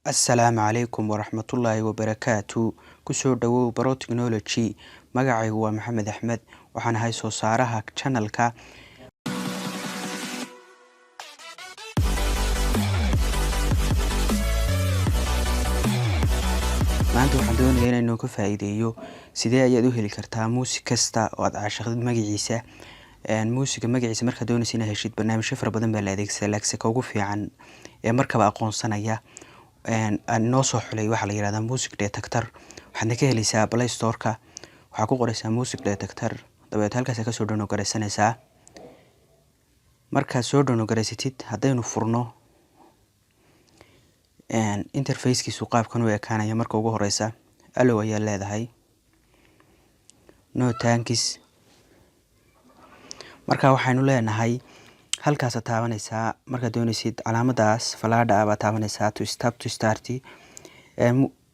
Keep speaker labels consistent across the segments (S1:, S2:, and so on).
S1: Assalaamu calaykum waraxmatullaahi wabarakaatu. Kusoo dhawow Baro Technology. Magacaygu waa Maxamed Axmed. Waxaan ahay soo saaraha channelka. Maanta waxaan doonayaa inaan ka faa'iideeyo sidee ayaad u heli kartaa muusig kasta oo aad caashaqdid magaciisa. Muusiga magaciisa marka doonaysid inaad heshid barnaamijyo fara badan baa la adeegsadaa laakiin ka ugu fiican ee markaba aqoonsanaya noo soo xulay waxa la yiraahdaa music detector. waxaad ka helaysaa Play Store-ka. waxaa ku qoraysaa music detector, dabeed halkaas ka soo download garaysanaysaa. markaad soo download garaysatid, haddaynu furno interface-kiisu qaabkan u ekaanaya. marka ugu horeysa allow ayaa leedahay, no thanks. marka waxaynu leenahay halkaas aad taabanaysaa. markaad doonaysid calaamadaas falaadha aad taabanaysaa to start.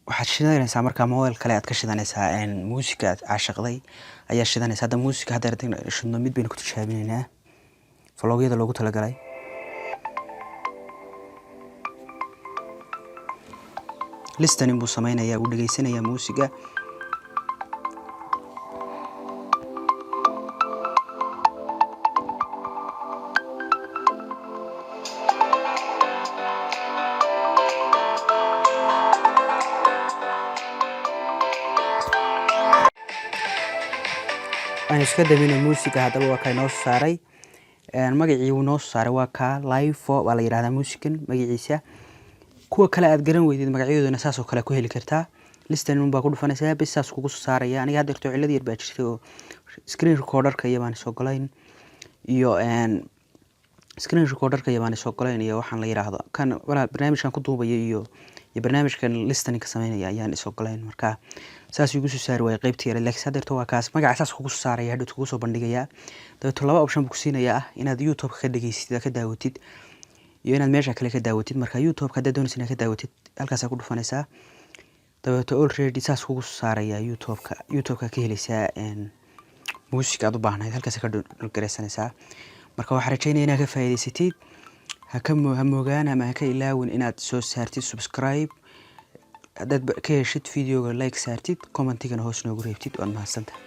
S1: waxaad shidanaysaa marka mobile kale aad ka shidanaysaa muusiga aad caashaqday ayaa shidanaysaa. hadda muusiga hadda shidno mid baynu ku tijaabinaynaa vlogyada loogu talagalay. listening buu samaynayaa, uu dhageysanayaa muusiga. aan iska damina muusiga hadaba waa kay noo saaray. magacii uu noo saaray waa ka live waa la yiraahdaa muusigan magaciisa. kuwa kale aad garan weydid magacyadoodana saas oo kale ku heli kartaa. listening baa ku dhufanaysaa bas saas kugu saaraya. aniga hadda irto cilad yar baa jirtay oo screen recorder-ka yabaan soo galayn iyo waxaan la yiraahdo kan barnaamijkan ku duubaya iyo barnaamijkan listening ka sameynaya ayaan soo galayn. marka saas ugu soo saari way qaybtii yar laakiin hadda irto waa kaas magaca saas kugu saaraya hadhow kugu soo bandhigaya. dabeeto laba option ku siinaya inaad YouTube ka dhageysid ka daawatid iyo inaad meesha kale ka daawatid. marka YouTube ka doonaysid inaad ka daawatid halkaas ku dhufanaysaa. dabeeto already saas kugu saaraya YouTube ka helaysaa muusiga aad u baahnayd halkaas ka garaysanaysaa. marka waxaan rajaynayaa inaad ka faa'iideysatid. ha moogaan ama ha ka ilaawin inaad soo saartid subscribe. haddaad ka heshid videoga like saartid, commentigana hoos noogu reebtid. waad mahadsantahay.